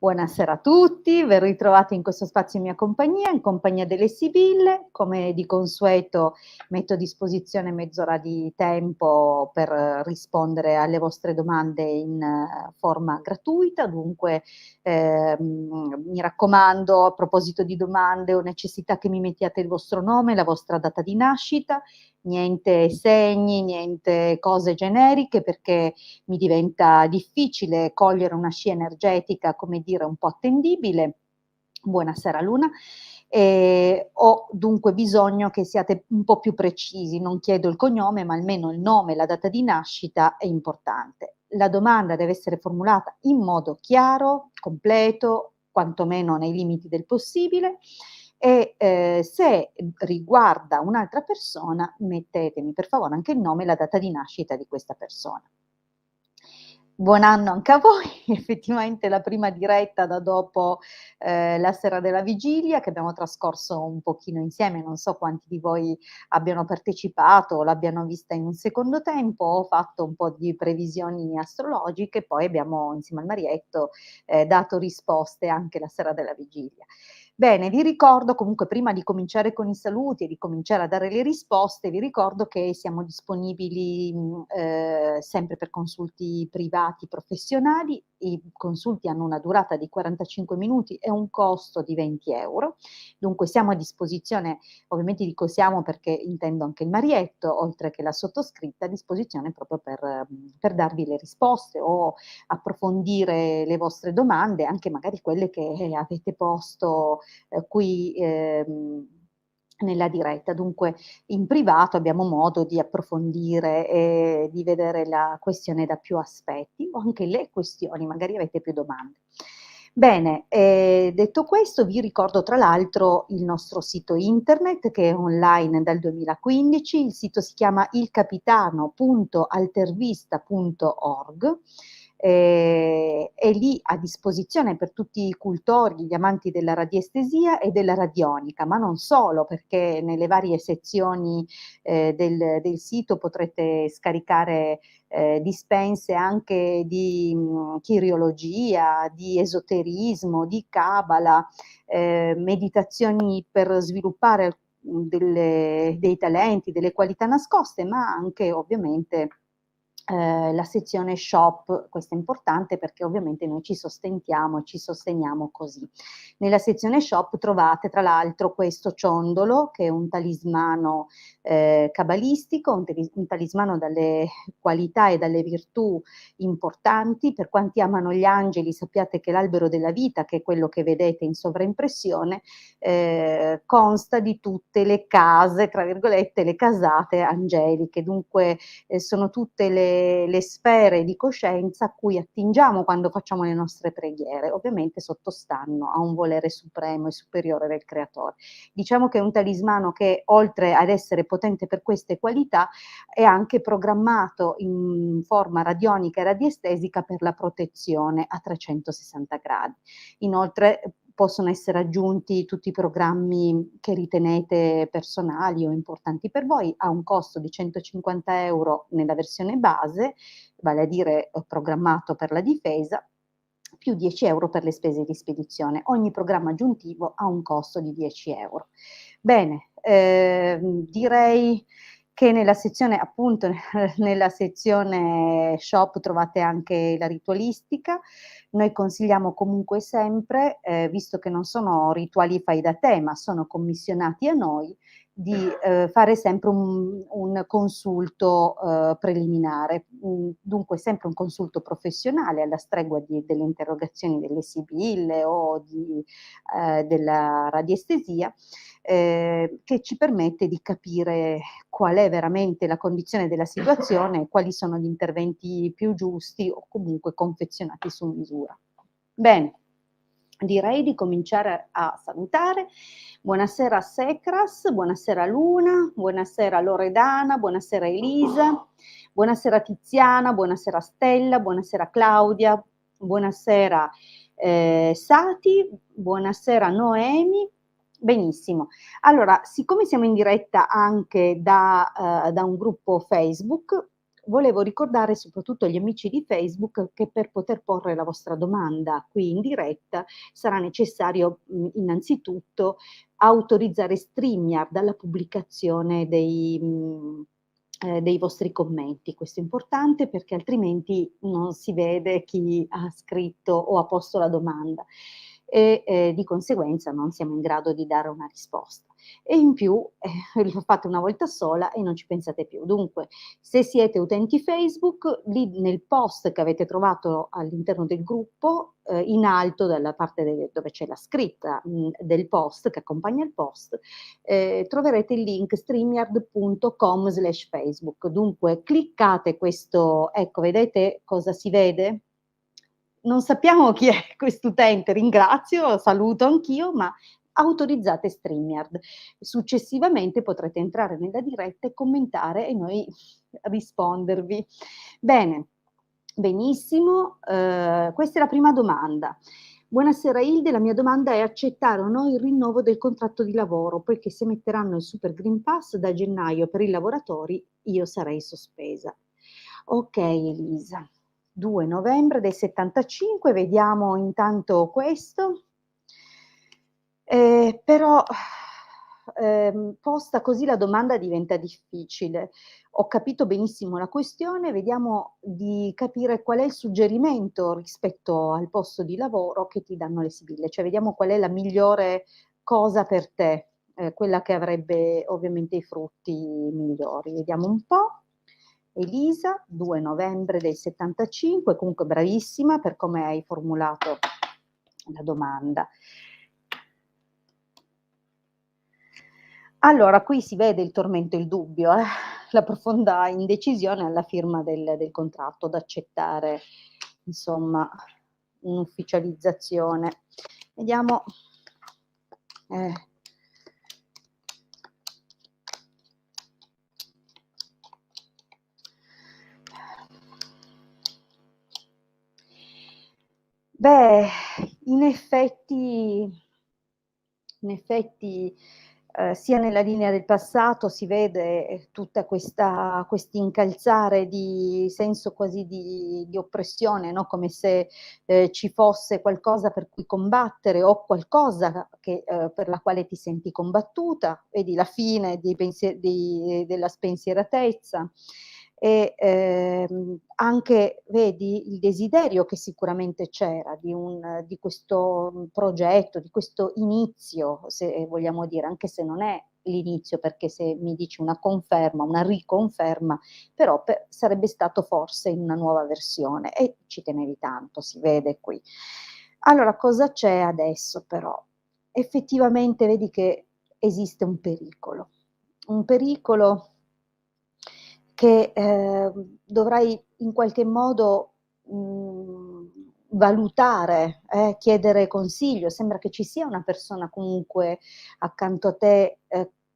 Buonasera a tutti, ben ritrovati in questo spazio in compagnia delle Sibille. Come di consueto metto a disposizione mezz'ora di tempo per rispondere alle vostre domande in forma gratuita, dunque mi raccomando, a proposito di domande o necessità, che mi mettiate il vostro nome, la vostra data di nascita, niente segni, niente cose generiche, perché mi diventa difficile cogliere una scia energetica, come dire, un po' attendibile. Buonasera Luna. Ho dunque bisogno che siate un po' più precisi, non chiedo il cognome, ma almeno il nome e la data di nascita è importante. La domanda deve essere formulata in modo chiaro, completo, quantomeno nei limiti del possibile, e se riguarda un'altra persona, mettetemi per favore anche il nome e la data di nascita di questa persona. Buon anno anche a voi, effettivamente la prima diretta da dopo la sera della vigilia, che abbiamo trascorso un pochino insieme, non so quanti di voi abbiano partecipato o l'abbiano vista in un secondo tempo. Ho fatto un po' di previsioni astrologiche, poi abbiamo insieme al Marietto dato risposte anche la sera della vigilia. Bene, vi ricordo comunque, prima di cominciare con i saluti e di cominciare a dare le risposte, vi ricordo che siamo disponibili sempre per consulti privati professionali. I consulti hanno una durata di 45 minuti e un costo di 20 euro. Dunque siamo a disposizione, ovviamente dico siamo perché intendo anche il Marietto, oltre che la sottoscritta, a disposizione proprio per darvi le risposte o approfondire le vostre domande, anche magari quelle che avete posto qui nella diretta. Dunque in privato abbiamo modo di approfondire e di vedere la questione da più aspetti, o anche le questioni, magari avete più domande. Bene, detto questo, vi ricordo tra l'altro il nostro sito internet, che è online dal 2015. Il sito si chiama ilcapitano.altervista.org. È lì a disposizione per tutti i cultori, gli amanti della radiestesia e della radionica, ma non solo, perché nelle varie sezioni del sito potrete scaricare dispense anche di chiriologia, di esoterismo, di cabala, meditazioni per sviluppare dei talenti, delle qualità nascoste, ma anche ovviamente la sezione shop. Questo è importante perché ovviamente noi ci sostentiamo e ci sosteniamo così. Nella sezione shop trovate tra l'altro questo ciondolo, che è un talismano cabalistico, un talismano dalle qualità e dalle virtù importanti. Per quanti amano gli angeli, sappiate che l'albero della vita, che è quello che vedete in sovraimpressione, consta di tutte le case, tra virgolette, le casate angeliche. Dunque sono tutte le sfere di coscienza a cui attingiamo quando facciamo le nostre preghiere, ovviamente sottostanno a un volere supremo e superiore del creatore. Diciamo che è un talismano che, oltre ad essere potente per queste qualità, è anche programmato in forma radionica e radiestesica per la protezione a 360 gradi. Inoltre possono essere aggiunti tutti i programmi che ritenete personali o importanti per voi, a un costo di 150 euro nella versione base, vale a dire programmato per la difesa, più 10 euro per le spese di spedizione. Ogni programma aggiuntivo ha un costo di 10 euro. Bene, direi che nella sezione, appunto, nella sezione shop trovate anche la ritualistica. Noi consigliamo comunque sempre, visto che non sono rituali fai da te, ma sono commissionati a noi, di fare sempre un consulto preliminare, dunque sempre un consulto professionale alla stregua delle interrogazioni delle Sibille o della radiestesia, che ci permette di capire qual è veramente la condizione della situazione e quali sono gli interventi più giusti o comunque confezionati su misura. Bene, direi di cominciare a salutare. Buonasera Secras, buonasera Luna, buonasera Loredana, buonasera Elisa, buonasera Tiziana, buonasera Stella, buonasera Claudia, buonasera Sati, buonasera Noemi. Benissimo. Allora, siccome siamo in diretta anche da un gruppo Facebook, volevo ricordare soprattutto agli amici di Facebook che per poter porre la vostra domanda qui in diretta sarà necessario, innanzitutto autorizzare StreamYard alla pubblicazione dei vostri commenti. Questo è importante perché altrimenti non si vede chi ha scritto o ha posto la domanda e di conseguenza non siamo in grado di dare una risposta. E in più lo fate una volta sola e non ci pensate più. Dunque, se siete utenti Facebook, lì nel post che avete trovato all'interno del gruppo, in alto dalla parte dove c'è la scritta del post che accompagna il post, troverete il link streamyard.com/Facebook. Dunque cliccate questo, ecco, vedete cosa si vede? Non sappiamo chi è quest'utente, ringrazio, saluto anch'io, ma autorizzate StreamYard. Successivamente potrete entrare nella diretta e commentare e noi rispondervi. Bene, benissimo, questa è la prima domanda. Buonasera Hilde, la mia domanda è accettare o no il rinnovo del contratto di lavoro, poiché se metteranno il Super Green Pass da gennaio per i lavoratori io sarei sospesa. Ok Elisa, 2 novembre del 75, vediamo intanto questo. Però posta così la domanda diventa difficile. Ho capito benissimo la questione, vediamo di capire qual è il suggerimento rispetto al posto di lavoro che ti danno le sibille, cioè vediamo qual è la migliore cosa per te, quella che avrebbe ovviamente i frutti migliori. Vediamo un po'. Elisa, 2 novembre del 75, comunque bravissima per come hai formulato la domanda. Allora, qui si vede il tormento e il dubbio, la profonda indecisione alla firma del contratto, ad accettare, insomma, un'ufficializzazione. Vediamo. Beh, in effetti sia nella linea del passato si vede tutta quest'incalzare di senso quasi di oppressione, no? Come se ci fosse qualcosa per cui combattere o qualcosa che, per la quale ti senti combattuta, vedi la fine della spensieratezza. E anche vedi il desiderio che sicuramente c'era di questo progetto, di questo inizio, se vogliamo dire, anche se non è l'inizio, perché se mi dici una conferma, una riconferma, però sarebbe stato forse in una nuova versione e ci tenevi tanto, si vede qui. Allora, cosa c'è adesso però? Effettivamente vedi che esiste un pericolo che dovrai in qualche modo valutare, chiedere consiglio. Sembra che ci sia una persona comunque accanto a te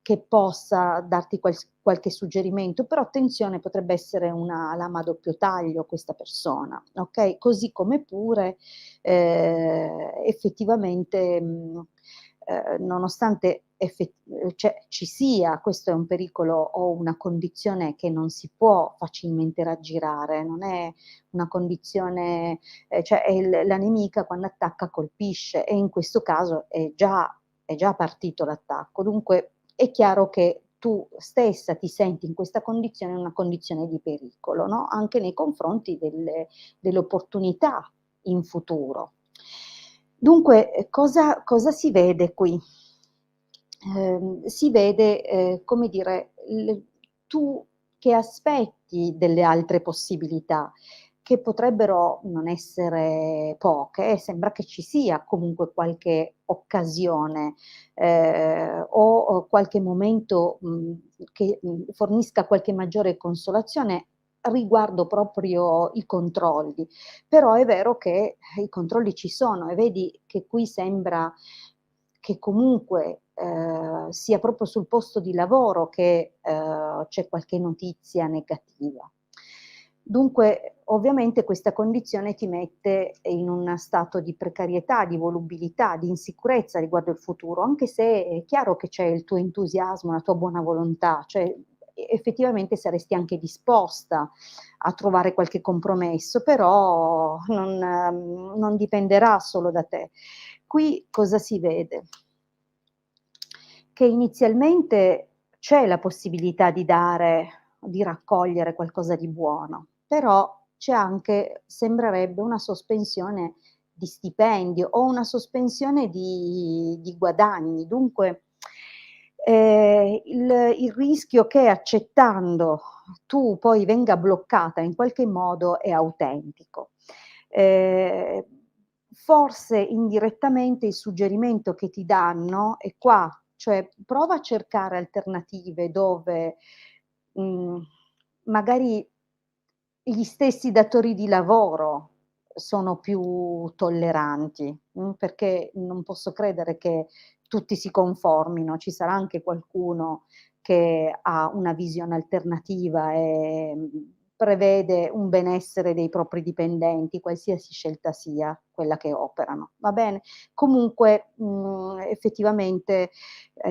che possa darti qualche suggerimento, però attenzione, potrebbe essere una lama a doppio taglio questa persona, ok? Così come pure effettivamente nonostante ci sia, questo è un pericolo o una condizione che non si può facilmente raggirare, non è una condizione, cioè la nemica quando attacca colpisce e in questo caso è già partito l'attacco. Dunque è chiaro che tu stessa ti senti in questa condizione, una condizione di pericolo, no? Anche nei confronti delle opportunità in futuro. Dunque, cosa si vede qui? Si vede, come dire, tu che aspetti delle altre possibilità, che potrebbero non essere poche, sembra che ci sia comunque qualche occasione o qualche momento che fornisca qualche maggiore consolazione riguardo proprio i controlli. Però è vero che i controlli ci sono e vedi che qui sembra che comunque sia proprio sul posto di lavoro che c'è qualche notizia negativa. Dunque, ovviamente questa condizione ti mette in un stato di precarietà, di volubilità, di insicurezza riguardo il futuro, anche se è chiaro che c'è il tuo entusiasmo, la tua buona volontà, cioè effettivamente saresti anche disposta a trovare qualche compromesso, però non dipenderà solo da te. Qui cosa si vede? Che inizialmente c'è la possibilità di raccogliere qualcosa di buono, però c'è anche, sembrerebbe, una sospensione di stipendio o una sospensione di guadagni. Dunque, il rischio che accettando tu poi venga bloccata in qualche modo è autentico. Ehm, Forse indirettamente il suggerimento che ti danno è qua, cioè prova a cercare alternative dove, mhmm, magari gli stessi datori di lavoro sono più tolleranti, perché non posso credere che tutti si conformino, ci sarà anche qualcuno che ha una visione alternativa e, prevede un benessere dei propri dipendenti, qualsiasi scelta sia quella che operano, va bene? Comunque, effettivamente,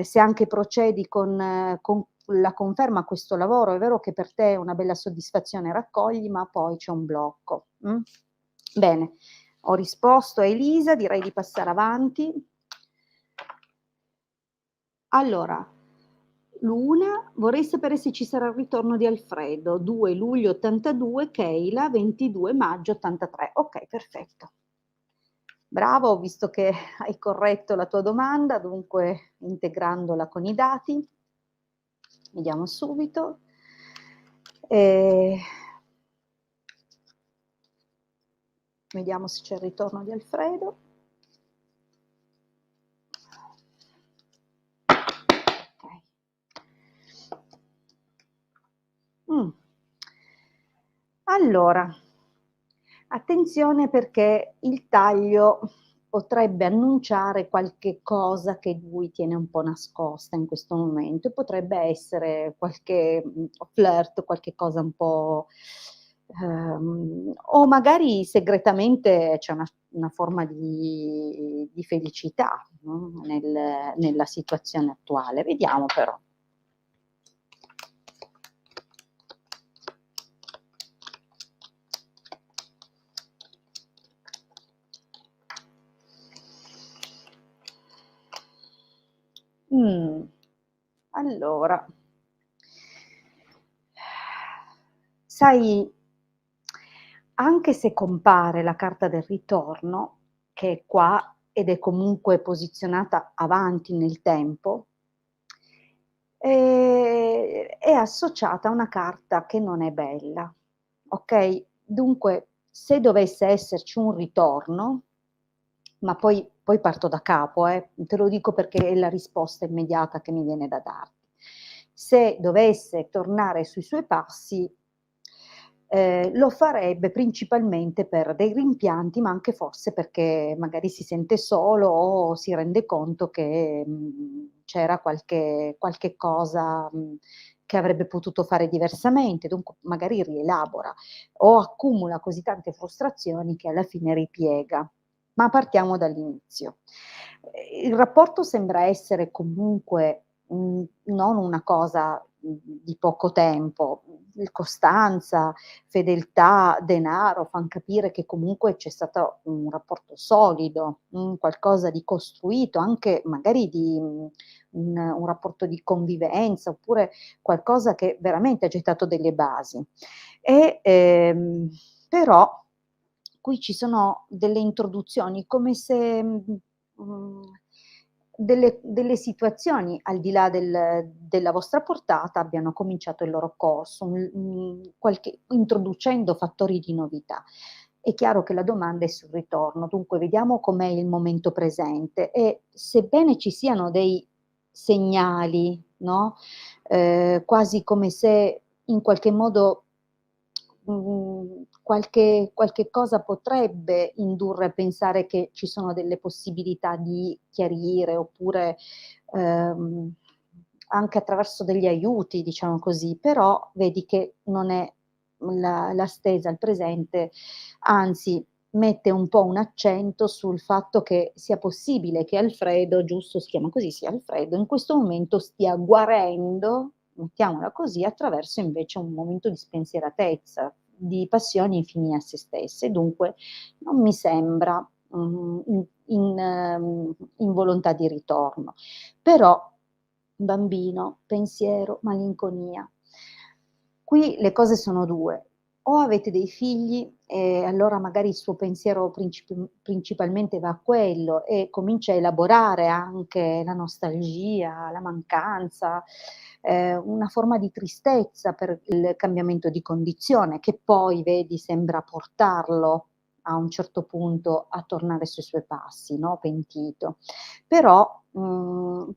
se anche procedi con la conferma a questo lavoro, è vero che per te è una bella soddisfazione, raccogli, ma poi c'è un blocco, Bene, ho risposto a Elisa, direi di passare avanti. Allora, l'1 vorrei sapere se ci sarà il ritorno di Alfredo, 2 luglio '82, Keila 22 maggio '83. Okay, perfetto. Bravo, ho visto che hai corretto la tua domanda, dunque integrandola con i dati. Vediamo subito. Ehm, Vediamo se c'è il ritorno di Alfredo. Okay. Mh. Allora, attenzione perché il taglio potrebbe annunciare qualche cosa che lui tiene un po' nascosta in questo momento e potrebbe essere qualche, flirt, qualche cosa un po' o magari segretamente c'è una forma di felicità, no, nella situazione attuale. Vediamo però. Mh, allora, sai, anche se compare la carta del ritorno, che è qua ed è comunque posizionata avanti nel tempo, è associata a una carta che non è bella, okay? Dunque, se dovesse esserci un ritorno, ma poi parto da capo, te lo dico perché è la risposta immediata che mi viene da darti. Se dovesse tornare sui suoi passi, lo farebbe principalmente per dei rimpianti, ma anche forse perché magari si sente solo o si rende conto che, c'era qualche cosa, che avrebbe potuto fare diversamente, dunque magari rielabora o accumula così tante frustrazioni che alla fine ripiega. Ma partiamo dall'inizio. Il rapporto sembra essere comunque, non una cosa, di poco tempo. Costanza, fedeltà, denaro fan capire che comunque c'è stato un rapporto solido, qualcosa di costruito, anche magari di un rapporto di convivenza, oppure qualcosa che veramente ha gettato delle basi. E, però qui ci sono delle introduzioni come se, delle situazioni al di là della vostra portata abbiano cominciato il loro corso, qualche introducendo fattori di novità. È chiaro che la domanda è sul ritorno, dunque vediamo com'è il momento presente e sebbene ci siano dei segnali, no, quasi come se in qualche modo, qualche cosa potrebbe indurre a pensare che ci sono delle possibilità di chiarire, oppure, ehm, anche attraverso degli aiuti, diciamo così, però vedi che non è la stesa al presente, anzi mette un po' un accento sul fatto che sia possibile che Alfredo, giusto si chiama così, sì Alfredo, in questo momento stia guarendo mettiamola così, attraverso invece un momento di spensieratezza, di passioni fini a se stesse. Dunque non mi sembra, in volontà di ritorno. Però bambino, pensiero, malinconia. Qui le cose sono 2: o avete dei figli e allora magari il suo pensiero principalmente va a quello e comincia a elaborare anche la nostalgia, la mancanza, una forma di tristezza per il cambiamento di condizione che poi vedi sembra portarlo a un certo punto a tornare sui suoi passi, no, pentito. Però,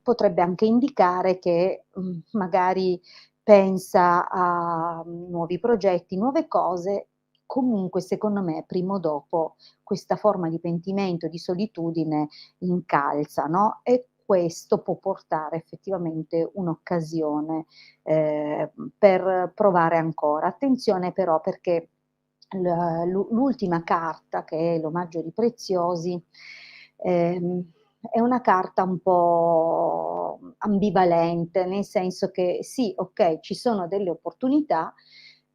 potrebbe anche indicare che, magari pensa a nuovi progetti, nuove cose. Comunque secondo me prima o dopo questa forma di pentimento, di solitudine incalza, no, e questo può portare effettivamente un'occasione, per provare ancora. Attenzione però perché l'ultima carta, che è l'omaggio di preziosi, è una carta un po' ambivalente, nel senso che sì, okay, ci sono delle opportunità,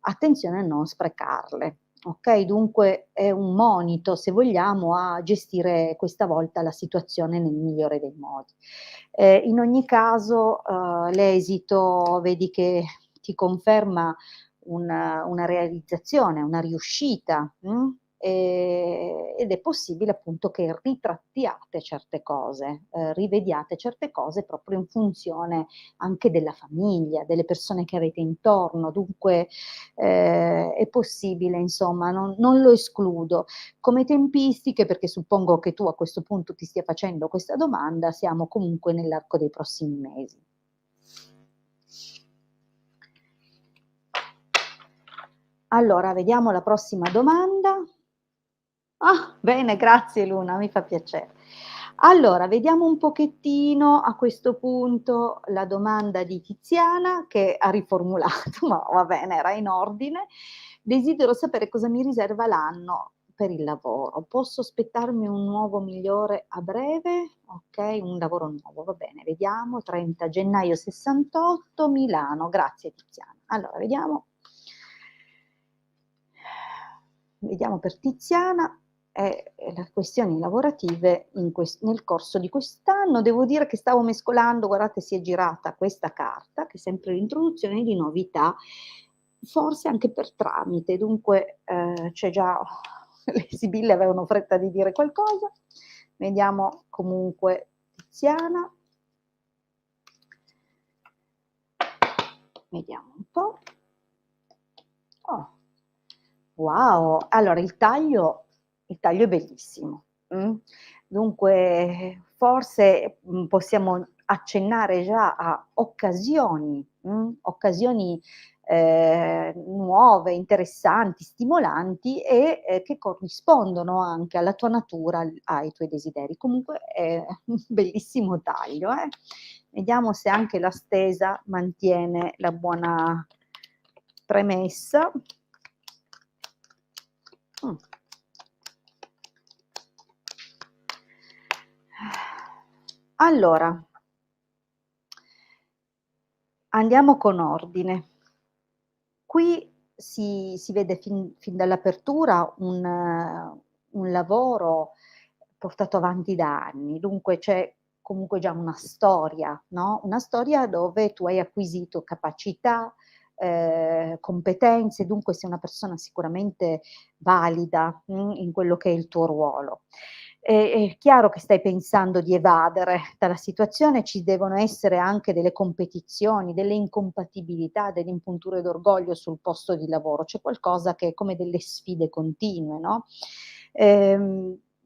attenzione a non sprecarle, okay? Dunque è un monito, se vogliamo, a gestire questa volta la situazione nel migliore dei modi. In ogni caso, l'esito vedi che ti conferma una realizzazione, una riuscita, ed è possibile appunto che ritrattiate certe cose, rivediate certe cose proprio in funzione anche della famiglia, delle persone che avete intorno. Dunque, è possibile insomma, non lo escludo. Come tempistiche, perché suppongo che tu a questo punto ti stia facendo questa domanda, siamo comunque nell'arco dei prossimi mesi. Allora, vediamo la prossima domanda. Ah, bene, grazie Luna, mi fa piacere. Allora, vediamo un pochettino a questo punto la domanda di Tiziana che ha riformulato, ma va bene, era in ordine. Desidero sapere cosa mi riserva l'anno per il lavoro. Posso aspettarmi un nuovo migliore a breve? Ok, un lavoro nuovo, va bene, vediamo. 30 gennaio 68, Milano. Grazie Tiziana. Allora, vediamo per Tiziana le questioni lavorative nel corso di quest'anno. Devo dire che stavo mescolando, guardate, si è girata questa carta, che è sempre l'introduzione di novità, forse anche per tramite, dunque c'è già, le sibille avevano fretta di dire qualcosa. Vediamo comunque Tiziana. Vediamo un po'. Oh. Wow! Allora il taglio è bellissimo, Dunque forse, possiamo accennare già a occasioni, nuove, interessanti, stimolanti e, che corrispondono anche alla tua natura, ai tuoi desideri. Comunque è un bellissimo taglio, eh. Vediamo se anche la stesa mantiene la buona premessa. Mh. Allora, andiamo con ordine. Qui si vede fin dall'apertura un lavoro portato avanti da anni, dunque c'è comunque già una storia, no, una storia dove tu hai acquisito capacità, competenze, dunque sei una persona sicuramente valida, in quello che è il tuo ruolo. È chiaro che stai pensando di evadere dalla situazione, ci devono essere anche delle competizioni, delle incompatibilità, delle impunture d'orgoglio sul posto di lavoro. C'è qualcosa che è come delle sfide continue, no,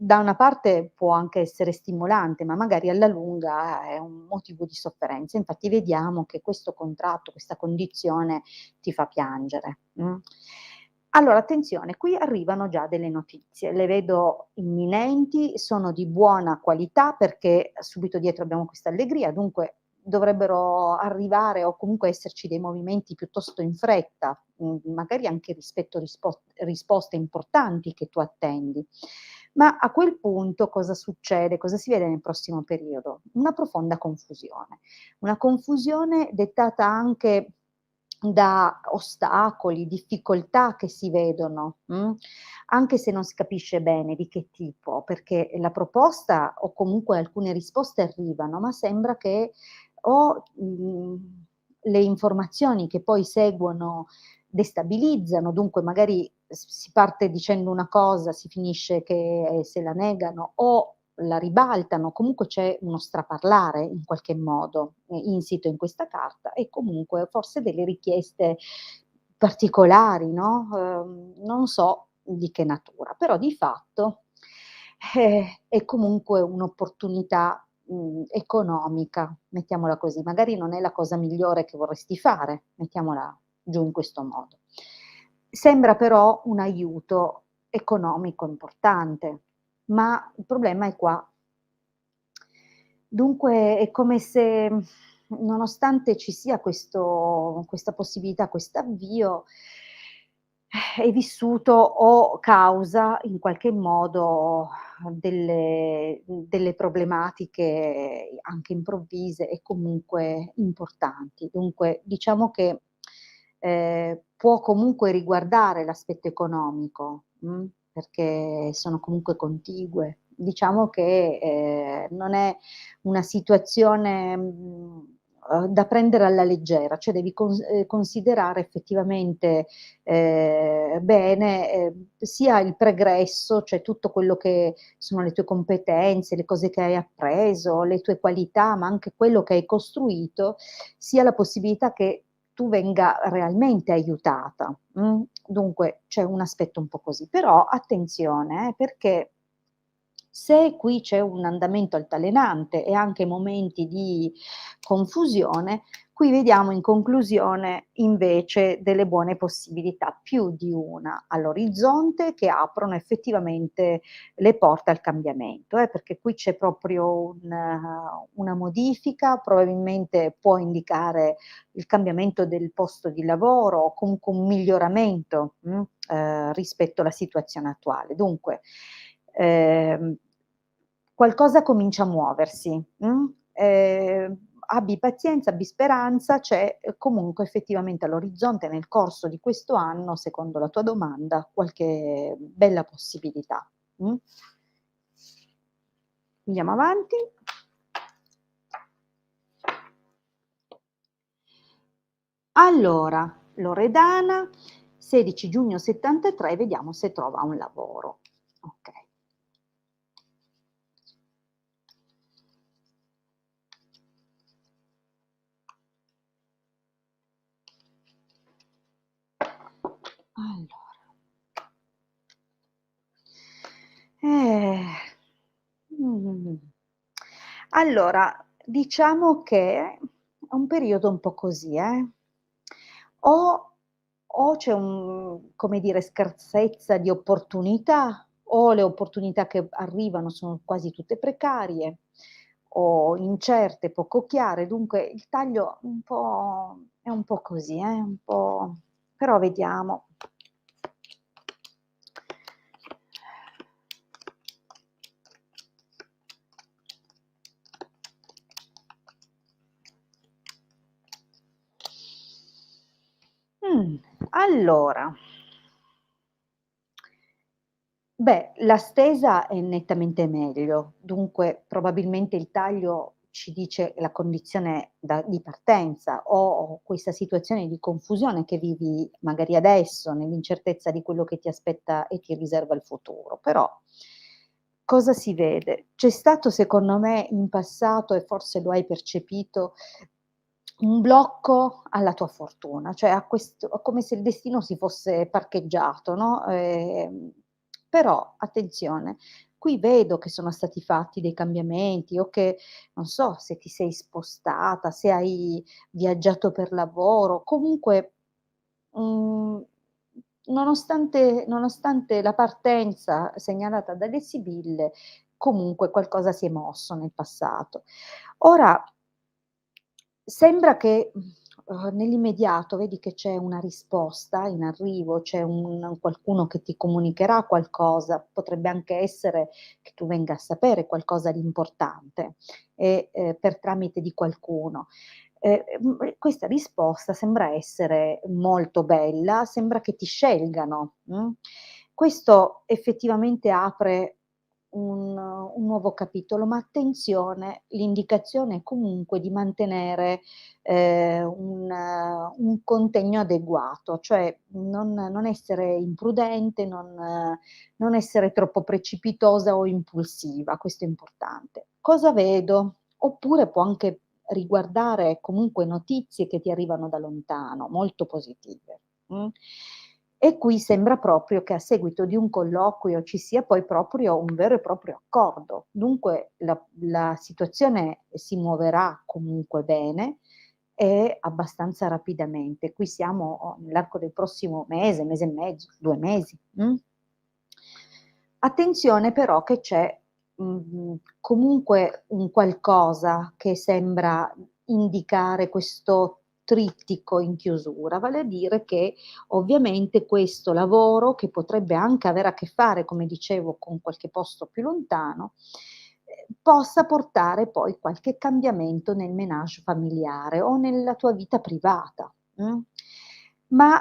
da una parte può anche essere stimolante, ma magari alla lunga è un motivo di sofferenza. Infatti vediamo che questo contratto, questa condizione ti fa piangere, Allora attenzione, qui arrivano già delle notizie, le vedo imminenti, sono di buona qualità perché subito dietro abbiamo questa allegria, dunque dovrebbero arrivare o comunque esserci dei movimenti piuttosto in fretta, magari anche rispetto risposte importanti che tu attendi. Ma a quel punto cosa succede? Cosa si vede nel prossimo periodo? Una profonda confusione. Una confusione dettata anche da ostacoli, difficoltà che si vedono, anche se non si capisce bene di che tipo, perché la proposta o comunque alcune risposte arrivano, ma sembra che o, le informazioni che poi seguono destabilizzano, dunque magari si parte dicendo una cosa, si finisce che se la negano o la ribaltano, comunque c'è uno straparlare in qualche modo, insito in questa carta e comunque forse delle richieste particolari, no, non so di che natura, però di fatto, è comunque un'opportunità, economica, mettiamola così. Magari non è la cosa migliore che vorresti fare, mettiamola giù in questo modo. Sembra però un aiuto economico importante, ma il problema è qua. Dunque è come se, nonostante ci sia questa possibilità, quest'avvio, è vissuto o causa in qualche modo delle problematiche anche improvvise e comunque importanti. Dunque diciamo che, può comunque riguardare l'aspetto economico, perché sono comunque contigue. Diciamo che, non è una situazione, da prendere alla leggera, cioè devi considerare effettivamente, bene, sia il pregresso, cioè tutto quello che sono le tue competenze, le cose che hai appreso, le tue qualità, ma anche quello che hai costruito, sia la possibilità che tu venga realmente aiutata, Dunque c'è un aspetto un po' così. Però attenzione, perché se qui c'è un andamento altalenante e anche momenti di confusione, qui vediamo in conclusione invece delle buone possibilità, più di una all'orizzonte, che aprono effettivamente le porte al cambiamento, perché qui c'è proprio una modifica, probabilmente può indicare il cambiamento del posto di lavoro o comunque un miglioramento, rispetto alla situazione attuale. Dunque, ehm, qualcosa comincia a muoversi, abbi pazienza, abbi speranza, c'è, comunque effettivamente all'orizzonte nel corso di questo anno, secondo la tua domanda, qualche bella possibilità, mh? Andiamo avanti. Allora, Loredana, 16 giugno '73, vediamo se trova un lavoro. Okay. Allora. Eh, mh. Allora, diciamo che è un periodo un po' così, o o c'è come dire, scarsezza di opportunità, o le opportunità che arrivano sono quasi tutte precarie o incerte, poco chiare, dunque il taglio un po' è un po' così, un po' però vediamo. Allora, beh, la stesa è nettamente meglio, dunque probabilmente il taglio ci dice la condizione di partenza o questa situazione di confusione che vivi magari adesso, nell'incertezza di quello che ti aspetta e ti riserva il futuro. Però cosa si vede? C'è stato secondo me in passato, e forse lo hai percepito, un blocco alla tua fortuna, cioè a questo come se il destino si fosse parcheggiato, no, però attenzione, qui vedo che sono stati fatti dei cambiamenti o che, non so, se ti sei spostata, se hai viaggiato per lavoro, comunque, mhmm, nonostante la partenza segnalata dalle sibille, comunque qualcosa si è mosso nel passato. Ora sembra che, nell'immediato vedi che c'è una risposta in arrivo, c'è un qualcuno che ti comunicherà qualcosa, potrebbe anche essere che tu venga a sapere qualcosa di importante e, per tramite di qualcuno. Questa risposta sembra essere molto bella, sembra che ti scelgano, Questo effettivamente apre un nuovo capitolo, ma attenzione, l'indicazione è comunque di mantenere, un contegno adeguato, cioè non essere imprudente, non essere troppo precipitosa o impulsiva, questo è importante. Cosa vedo? Oppure può anche riguardare comunque notizie che ti arrivano da lontano, molto positive, E qui sembra proprio che a seguito di un colloquio ci sia poi proprio un vero e proprio accordo. Dunque la situazione si muoverà comunque bene e abbastanza rapidamente. Qui siamo nell'arco del prossimo mese, mese e mezzo, 2 mesi, Attenzione però che c'è, comunque un qualcosa che sembra indicare questo trittico in chiusura, vale a dire che ovviamente questo lavoro, che potrebbe anche avere a che fare, come dicevo, con qualche posto più lontano, possa portare poi qualche cambiamento nel ménage familiare o nella tua vita privata, ma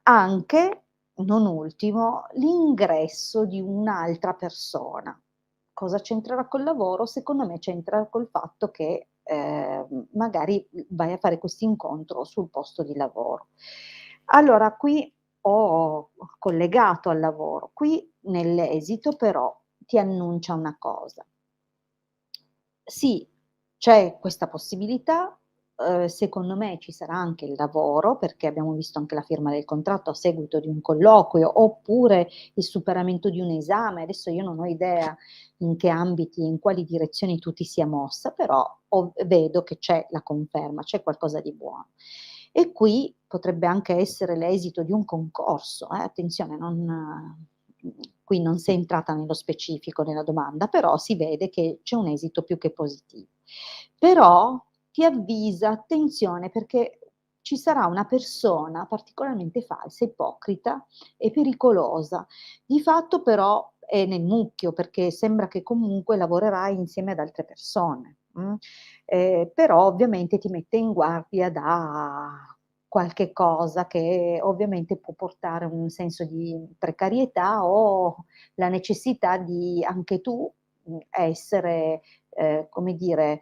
anche, non ultimo, l'ingresso di un'altra persona. Cosa c'entrerà col lavoro? Secondo me c'entra col fatto che, magari vai a fare quest'incontro sul posto di lavoro. Allora qui ho collegato al lavoro, qui nell'esito però ti annuncia una cosa: sì, c'è questa possibilità, secondo me ci sarà anche il lavoro, perché abbiamo visto anche la firma del contratto a seguito di un colloquio, oppure il superamento di un esame. Adesso io non ho idea in che ambiti e in quali direzioni tu ti sia mossa, però vedo che c'è la conferma, c'è qualcosa di buono. E qui potrebbe anche essere l'esito di un concorso, attenzione, qui non sei entrata nello specifico nella domanda, però si vede che c'è un esito più che positivo. Però ti avvisa, attenzione, perché ci sarà una persona particolarmente falsa, ipocrita e pericolosa. Di fatto però è nel mucchio, perché sembra che comunque lavorerai insieme ad altre persone, però ovviamente ti mette in guardia da qualche cosa che ovviamente può portare un senso di precarietà o la necessità di anche tu, essere, come dire,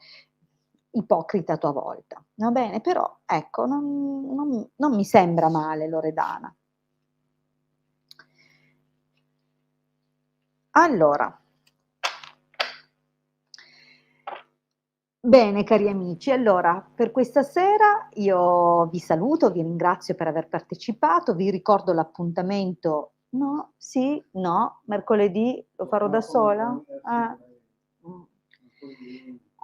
ipocrita a tua volta. Va bene? Però ecco, non mi sembra male Loredana. Allora, bene cari amici, allora per questa sera io vi saluto, vi ringrazio per aver partecipato, vi ricordo l'appuntamento no, sì, no, mercoledì lo farò da sola? Mh.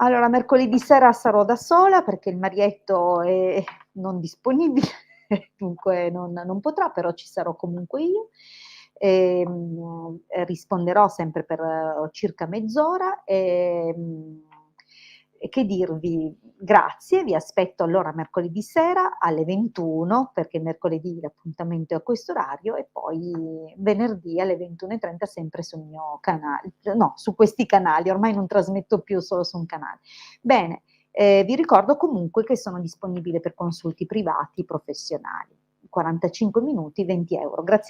Allora mercoledì sera sarò da sola perché il marietto è non disponibile, dunque non potrà, però ci sarò comunque io. Risponderò sempre per circa mezz'ora, e che dirvi, grazie, vi aspetto allora mercoledì sera alle 21, perché mercoledì l'appuntamento è a questo orario, e poi venerdì alle 21:30 sempre sul mio canale, no, su questi canali, ormai non trasmetto più solo su un canale. Bene, vi ricordo comunque che sono disponibile per consulti privati professionali. 45 minuti, 20 €. Grazie